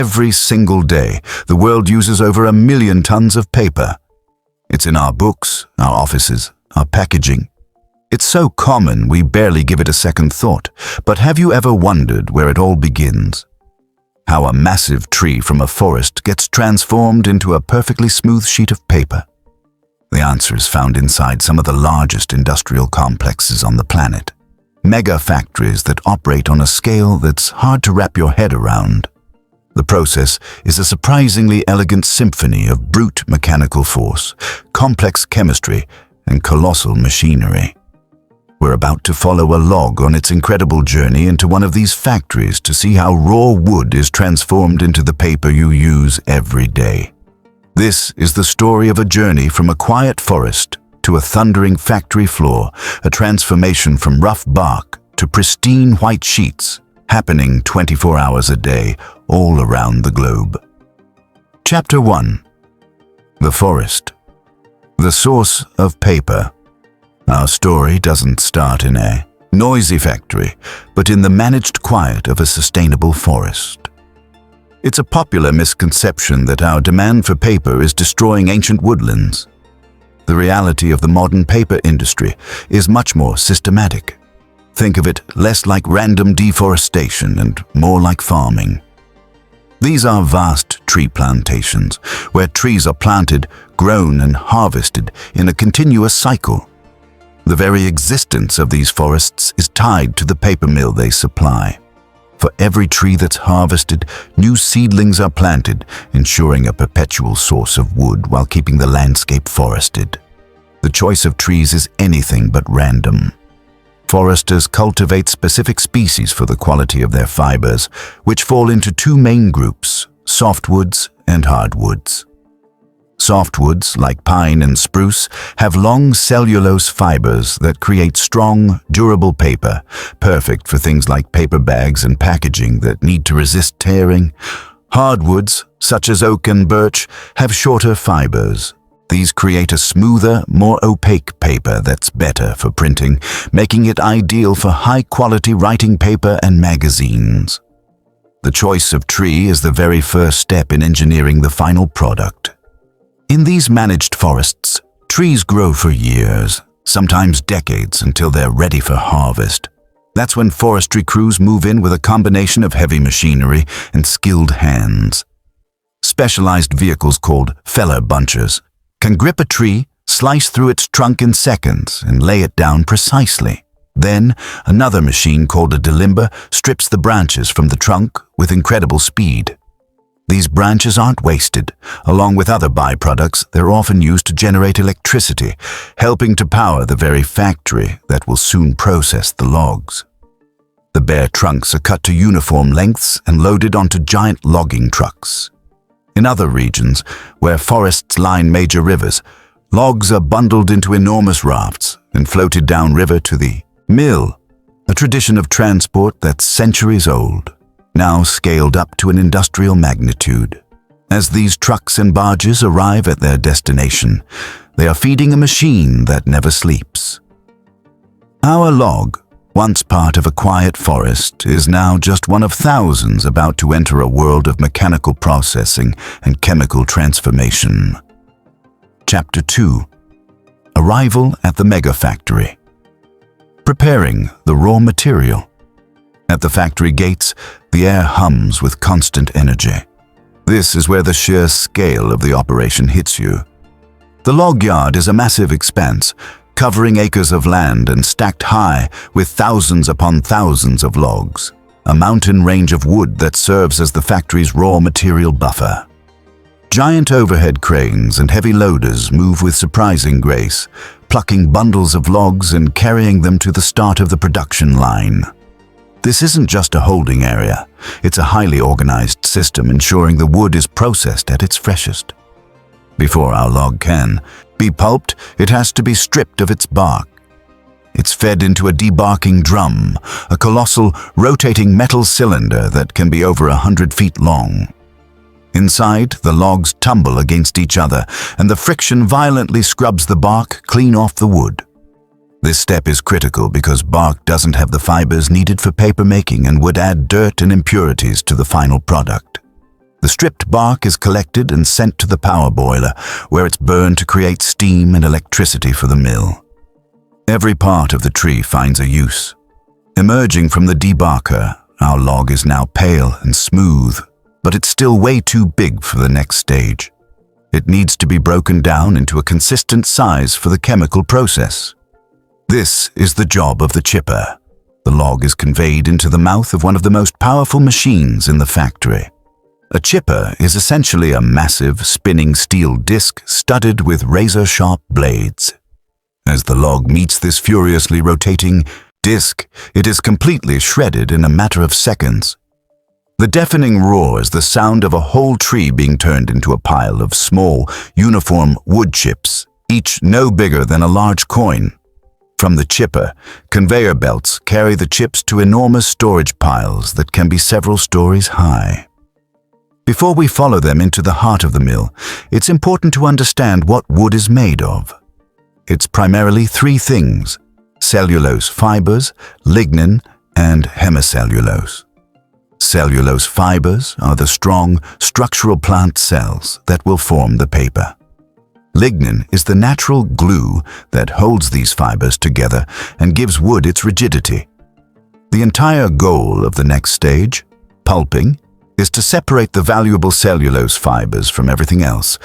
Every single day, the world uses over 1 million tons of paper. It's in our books, our offices, our packaging. It's so common we barely give it a second thought. But have you ever wondered where it all begins? How a massive tree from a forest gets transformed into a perfectly smooth sheet of paper? The answer is found inside some of the largest industrial complexes on the planet. Mega factories that operate on a scale that's hard to wrap your head around. The process is a surprisingly elegant symphony of brute mechanical force, complex chemistry, and colossal machinery. We're about to follow a log on its incredible journey into one of these factories to see how raw wood is transformed into the paper you use every day. This is the story of a journey from a quiet forest to a thundering factory floor, a transformation from rough bark to pristine white sheets, happening 24 hours a day, all around the globe. Chapter 1. The Forest. The source of paper. Our story doesn't start in a noisy factory, but in the managed quiet of a sustainable forest. It's a popular misconception that our demand for paper is destroying ancient woodlands. The reality of the modern paper industry is much more systematic. Think of it less like random deforestation and more like farming. These are vast tree plantations, where trees are planted, grown, and harvested in a continuous cycle. The very existence of these forests is tied to the paper mill they supply. For every tree that's harvested, new seedlings are planted, ensuring a perpetual source of wood while keeping the landscape forested. The choice of trees is anything but random. Foresters cultivate specific species for the quality of their fibers, which fall into two main groups: softwoods and hardwoods. Softwoods, like pine and spruce, have long cellulose fibers that create strong, durable paper, perfect for things like paper bags and packaging that need to resist tearing. Hardwoods, such as oak and birch, have shorter fibers. These create a smoother, more opaque paper that's better for printing, making it ideal for high-quality writing paper and magazines. The choice of tree is the very first step in engineering the final product. In these managed forests, trees grow for years, sometimes decades, until they're ready for harvest. That's when forestry crews move in with a combination of heavy machinery and skilled hands. Specialized vehicles called feller bunchers can grip a tree, slice through its trunk in seconds, and lay it down precisely. Then, another machine called a delimber strips the branches from the trunk with incredible speed. These branches aren't wasted. Along with other byproducts, they're often used to generate electricity, helping to power the very factory that will soon process the logs. The bare trunks are cut to uniform lengths and loaded onto giant logging trucks. In other regions, where forests line major rivers, logs are bundled into enormous rafts and floated downriver to the mill, a tradition of transport that's centuries old, now scaled up to an industrial magnitude. As these trucks and barges arrive at their destination, they are feeding a machine that never sleeps. Our log, once part of a quiet forest, is now just one of thousands about to enter a world of mechanical processing and chemical transformation. Chapter 2. Arrival at the mega factory. Preparing the raw material. At the factory gates, the air hums with constant energy. This is where the sheer scale of the operation hits you. The log yard is a massive expanse, covering acres of land and stacked high with thousands upon thousands of logs, a mountain range of wood that serves as the factory's raw material buffer. Giant overhead cranes and heavy loaders move with surprising grace, plucking bundles of logs and carrying them to the start of the production line. This isn't just a holding area, it's a highly organized system ensuring the wood is processed at its freshest. Before our log can be pulped, it has to be stripped of its bark. It's fed into a debarking drum, a colossal, rotating metal cylinder that can be over 100 feet long. Inside, the logs tumble against each other, and the friction violently scrubs the bark clean off the wood. This step is critical because bark doesn't have the fibers needed for paper making and would add dirt and impurities to the final product. The stripped bark is collected and sent to the power boiler, where it's burned to create steam and electricity for the mill. Every part of the tree finds a use. Emerging from the debarker, our log is now pale and smooth, but it's still way too big for the next stage. It needs to be broken down into a consistent size for the chemical process. This is the job of the chipper. The log is conveyed into the mouth of one of the most powerful machines in the factory. A chipper is essentially a massive, spinning steel disc studded with razor-sharp blades. As the log meets this furiously rotating disc, it is completely shredded in a matter of seconds. The deafening roar is the sound of a whole tree being turned into a pile of small, uniform wood chips, each no bigger than a large coin. From the chipper, conveyor belts carry the chips to enormous storage piles that can be several stories high. Before we follow them into the heart of the mill, it's important to understand what wood is made of. It's primarily three things: cellulose fibers, lignin, and hemicellulose. Cellulose fibers are the strong, structural plant cells that will form the paper. Lignin is the natural glue that holds these fibers together and gives wood its rigidity. The entire goal of the next stage, pulping, is to separate the valuable cellulose fibers from everything else,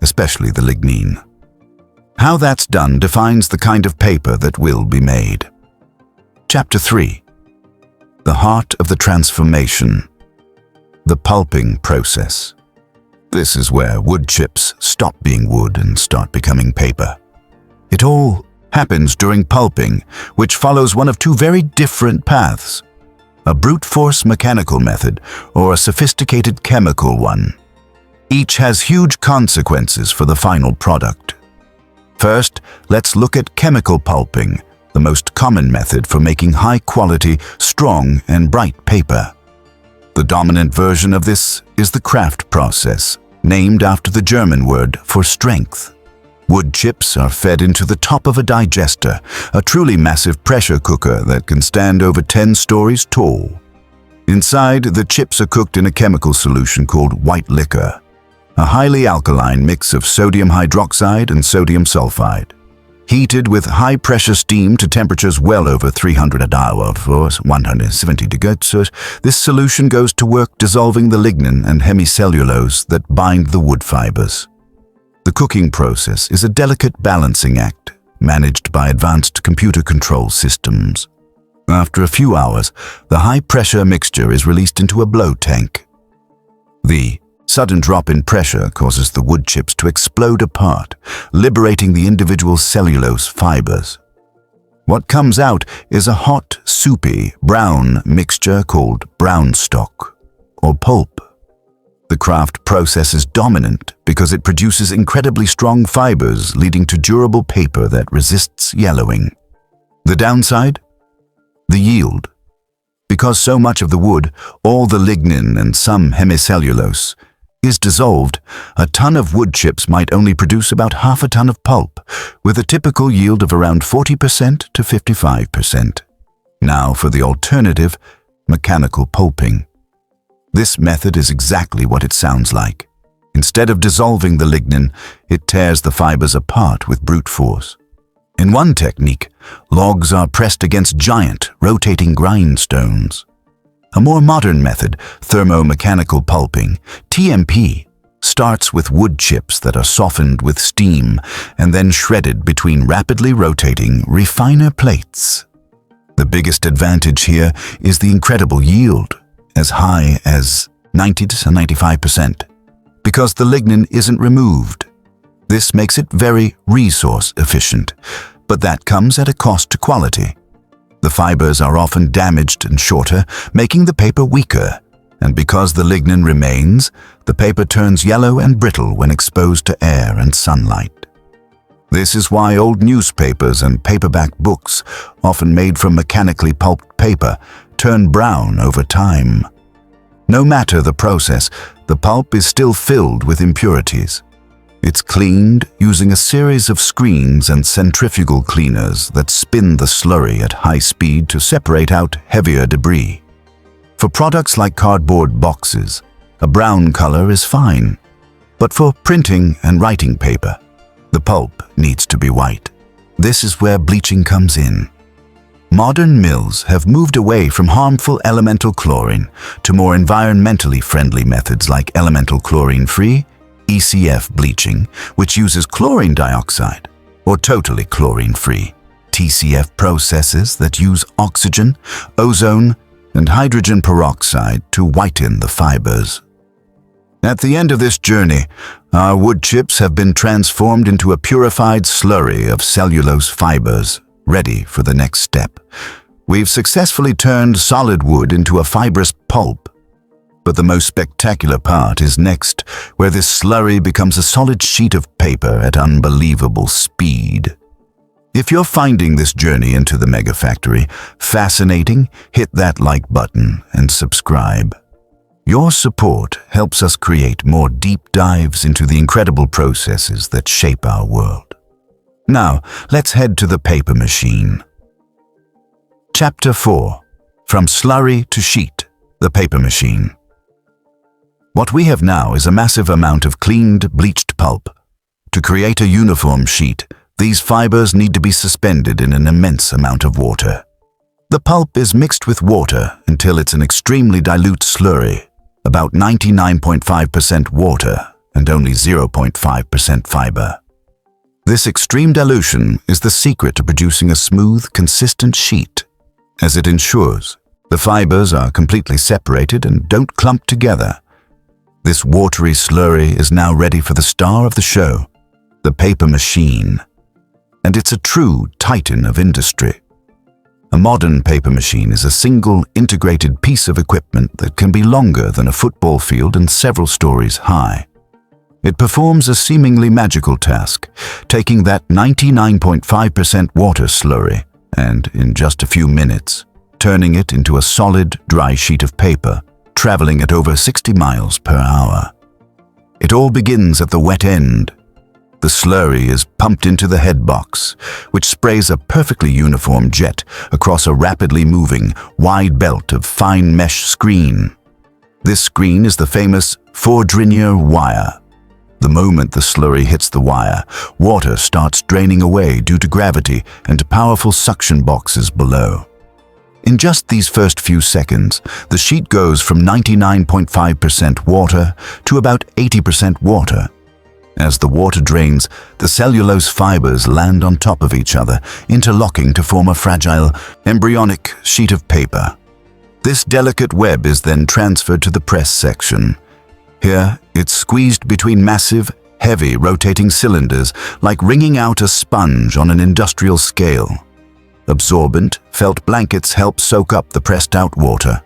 especially the lignin. How that's done defines the kind of paper that will be made. Chapter 3. The heart of the transformation. The pulping process. This is where wood chips stop being wood and start becoming paper. It all happens during pulping, which follows one of two very different paths: a brute force mechanical method or a sophisticated chemical one. Each has huge consequences for the final product. First, let's look at chemical pulping, the most common method for making high-quality, strong, and bright paper. The dominant version of this is the Kraft process, named after the German word for strength. Wood chips are fed into the top of a digester, a truly massive pressure cooker that can stand over 10 stories tall. Inside, the chips are cooked in a chemical solution called white liquor, a highly alkaline mix of sodium hydroxide and sodium sulfide. Heated with high-pressure steam to temperatures well over 300 hour for 170 degrees, this solution goes to work dissolving the lignin and hemicellulose that bind the wood fibers. The cooking process is a delicate balancing act, managed by advanced computer control systems. After a few hours, the high-pressure mixture is released into a blow tank. The sudden drop in pressure causes the wood chips to explode apart, liberating the individual cellulose fibers. What comes out is a hot, soupy, brown mixture called brown stock, or pulp. The Kraft process is dominant because it produces incredibly strong fibers, leading to durable paper that resists yellowing. The downside? The yield. Because so much of the wood, all the lignin and some hemicellulose, is dissolved, a ton of wood chips might only produce about half a ton of pulp, with a typical yield of around 40% to 55%. Now for the alternative, mechanical pulping. This method is exactly what it sounds like. Instead of dissolving the lignin, it tears the fibers apart with brute force. In one technique, logs are pressed against giant, rotating grindstones. A more modern method, thermomechanical pulping, TMP, starts with wood chips that are softened with steam and then shredded between rapidly rotating refiner plates. The biggest advantage here is the incredible yield, as high as 90 to 95%, because the lignin isn't removed. This makes it very resource efficient, but that comes at a cost to quality. The fibers are often damaged and shorter, making the paper weaker, and because the lignin remains, the paper turns yellow and brittle when exposed to air and sunlight. This is why old newspapers and paperback books, often made from mechanically pulped paper, turn brown over time. No matter the process, the pulp is still filled with impurities. It's cleaned using a series of screens and centrifugal cleaners that spin the slurry at high speed to separate out heavier debris. For products like cardboard boxes, A brown color is fine. But for printing and writing paper, the pulp needs to be white. This is where bleaching comes in. Modern mills have moved away from harmful elemental chlorine to more environmentally friendly methods like elemental chlorine-free, ECF bleaching, which uses chlorine dioxide, or totally chlorine-free, TCF processes that use oxygen, ozone, and hydrogen peroxide to whiten the fibers. At the end of this journey, our wood chips have been transformed into a purified slurry of cellulose fibers, ready for the next step. We've successfully turned solid wood into a fibrous pulp. But the most spectacular part is next, where this slurry becomes a solid sheet of paper at unbelievable speed. If you're finding this journey into the mega factory fascinating, hit that like button and subscribe. Your support helps us create more deep dives into the incredible processes that shape our world. Now, let's head to the paper machine. Chapter 4. From Slurry to Sheet, the Paper Machine. What we have now is a massive amount of cleaned, bleached pulp. To create a uniform sheet, these fibers need to be suspended in an immense amount of water. The pulp is mixed with water until it's an extremely dilute slurry, about 99.5% water and only 0.5% fiber. This extreme dilution is the secret to producing a smooth, consistent sheet, as it ensures the fibers are completely separated and don't clump together. This watery slurry is now ready for the star of the show, the paper machine. And it's a true titan of industry. A modern paper machine is a single, integrated piece of equipment that can be longer than a football field and several stories high. It performs a seemingly magical task, taking that 99.5% water slurry and, in just a few minutes, turning it into a solid, dry sheet of paper, traveling at over 60 miles per hour. It all begins at the wet end. The slurry is pumped into the head box, which sprays a perfectly uniform jet across a rapidly moving, wide belt of fine mesh screen. This screen is the famous 4-denier wire. The moment the slurry hits the wire, water starts draining away due to gravity and powerful suction boxes below. In just these first few seconds, the sheet goes from 99.5% water to about 80% water. As the water drains, the cellulose fibers land on top of each other, interlocking to form a fragile, embryonic sheet of paper. This delicate web is then transferred to the press section. Here, it's squeezed between massive, heavy, rotating cylinders, like wringing out a sponge on an industrial scale. Absorbent, felt blankets help soak up the pressed-out water.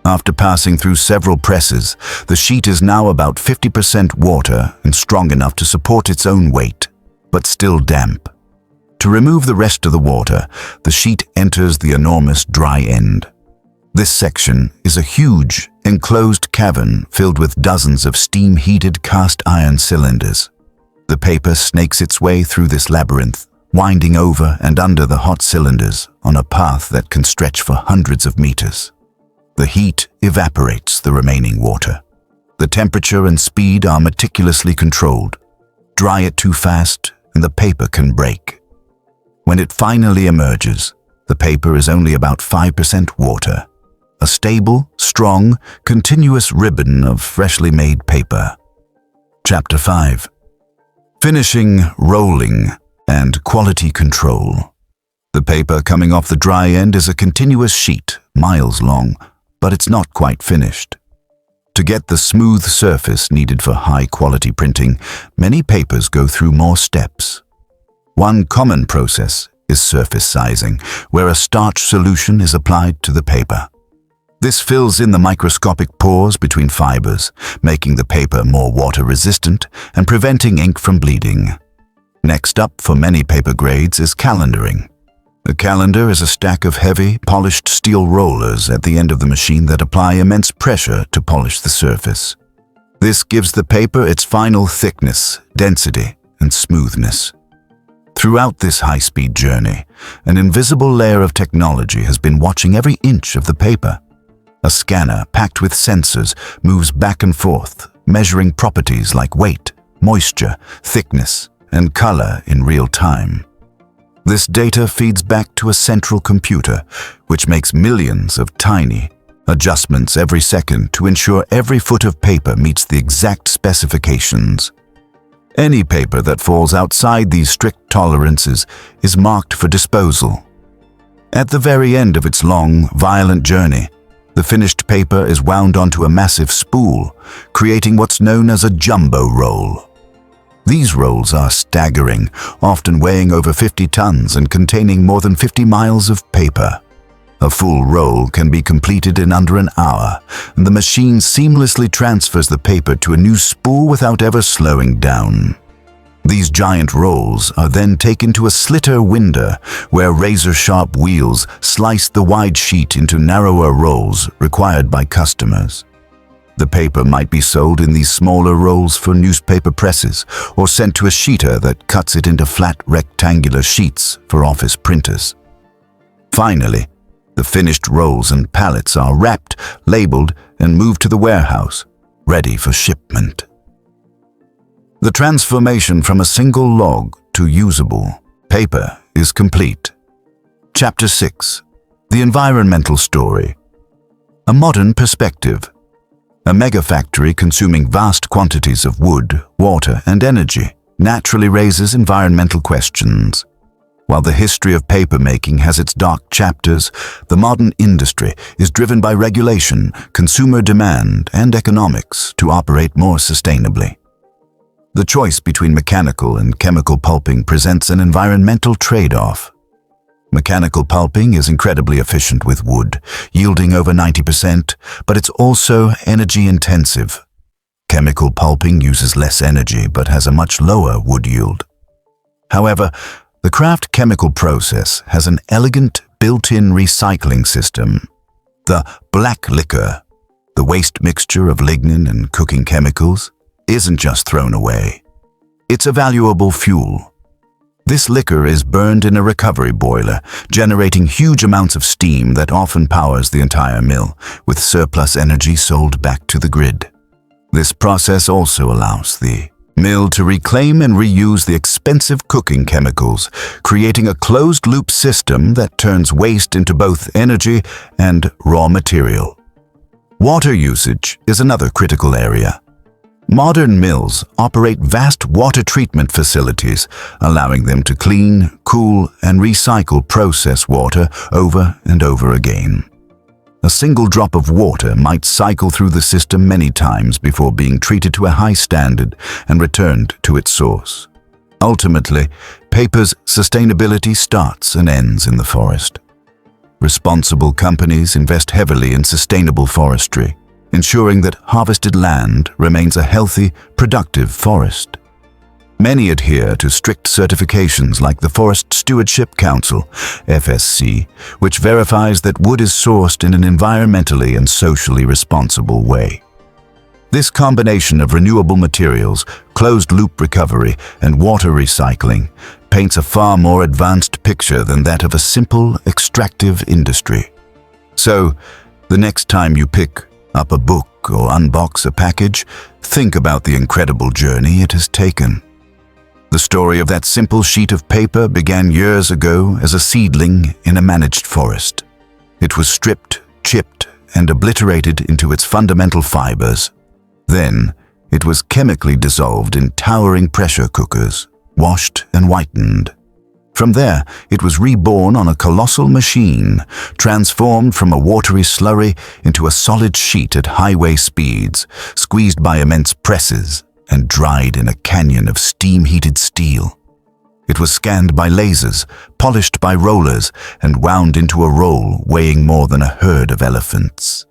After passing through several presses, the sheet is now about 50% water and strong enough to support its own weight, but still damp. To remove the rest of the water, the sheet enters the enormous dry end. This section is a huge, enclosed cavern filled with dozens of steam-heated cast iron cylinders. The paper snakes its way through this labyrinth, winding over and under the hot cylinders on a path that can stretch for hundreds of meters. The heat evaporates the remaining water. The temperature and speed are meticulously controlled. Dry it too fast, and the paper can break. When it finally emerges, the paper is only about 5% water. A stable, strong, continuous ribbon of freshly made paper. Chapter 5. Finishing, rolling, and quality control. The paper coming off the dry end is a continuous sheet, miles long, but it's not quite finished. To get the smooth surface needed for high-quality printing, many papers go through more steps. One common process is surface sizing, where a starch solution is applied to the paper. This fills in the microscopic pores between fibers, making the paper more water-resistant and preventing ink from bleeding. Next up for many paper grades is calendaring. A calendar is a stack of heavy, polished steel rollers at the end of the machine that apply immense pressure to polish the surface. This gives the paper its final thickness, density, and smoothness. Throughout this high-speed journey, an invisible layer of technology has been watching every inch of the paper. A scanner packed with sensors moves back and forth, measuring properties like weight, moisture, thickness, and color in real time. This data feeds back to a central computer, which makes millions of tiny adjustments every second to ensure every foot of paper meets the exact specifications. Any paper that falls outside these strict tolerances is marked for disposal. At the very end of its long, violent journey, the finished paper is wound onto a massive spool, creating what's known as a jumbo roll. These rolls are staggering, often weighing over 50 tons and containing more than 50 miles of paper. A full roll can be completed in under an hour, and the machine seamlessly transfers the paper to a new spool without ever slowing down. These giant rolls are then taken to a slitter winder, where razor-sharp wheels slice the wide sheet into narrower rolls required by customers. The paper might be sold in these smaller rolls for newspaper presses, or sent to a sheeter that cuts it into flat rectangular sheets for office printers. Finally, the finished rolls and pallets are wrapped, labeled, and moved to the warehouse, ready for shipment. The transformation from a single log to usable paper is complete. Chapter 6. The Environmental Story. A Modern Perspective. A megafactory consuming vast quantities of wood, water, and energy naturally raises environmental questions. While the history of papermaking has its dark chapters, the modern industry is driven by regulation, consumer demand, and economics to operate more sustainably. The choice between mechanical and chemical pulping presents an environmental trade-off. Mechanical pulping is incredibly efficient with wood, yielding over 90%, but it's also energy-intensive. Chemical pulping uses less energy but has a much lower wood yield. However, the craft chemical process has an elegant built-in recycling system. The black liquor, the waste mixture of lignin and cooking chemicals, isn't just thrown away. It's a valuable fuel. This liquor is burned in a recovery boiler, generating huge amounts of steam that often powers the entire mill, with surplus energy sold back to the grid. This process also allows the mill to reclaim and reuse the expensive cooking chemicals, creating a closed-loop system that turns waste into both energy and raw material. Water usage is another critical area. Modern mills operate vast water treatment facilities, allowing them to clean, cool, and recycle process water over and over again. A single drop of water might cycle through the system many times before being treated to a high standard and returned to its source. Ultimately, paper's sustainability starts and ends in the forest. Responsible companies invest heavily in sustainable forestry, ensuring that harvested land remains a healthy, productive forest. Many adhere to strict certifications like the Forest Stewardship Council, FSC, which verifies that wood is sourced in an environmentally and socially responsible way. This combination of renewable materials, closed-loop recovery, and water recycling paints a far more advanced picture than that of a simple extractive industry. So, the next time you pick up a book or unbox a package, think about the incredible journey it has taken. The story of that simple sheet of paper began years ago as a seedling in a managed forest. It was stripped, chipped, and obliterated into its fundamental fibers. Then, it was chemically dissolved in towering pressure cookers, washed and whitened. From there, it was reborn on a colossal machine, transformed from a watery slurry into a solid sheet at highway speeds, squeezed by immense presses, and dried in a canyon of steam-heated steel. It was scanned by lasers, polished by rollers, and wound into a roll weighing more than a herd of elephants.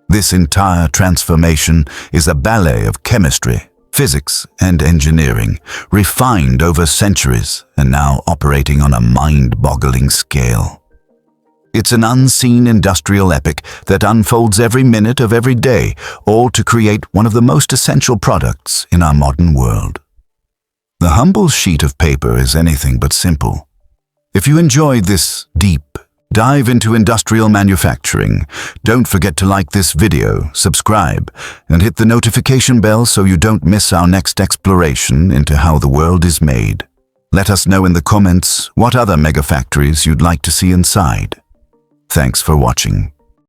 This entire transformation is a ballet of chemistry, physics, and engineering, refined over centuries and now operating on a mind-boggling scale. It's an unseen industrial epic that unfolds every minute of every day, all to create one of the most essential products in our modern world. The humble sheet of paper is anything but simple. If you enjoyed this deep, Dive into industrial manufacturing. Don't forget to like this video, subscribe, and hit the notification bell so you don't miss our next exploration into how the world is made. Let us know in the comments what other megafactories you'd like to see inside. Thanks for watching.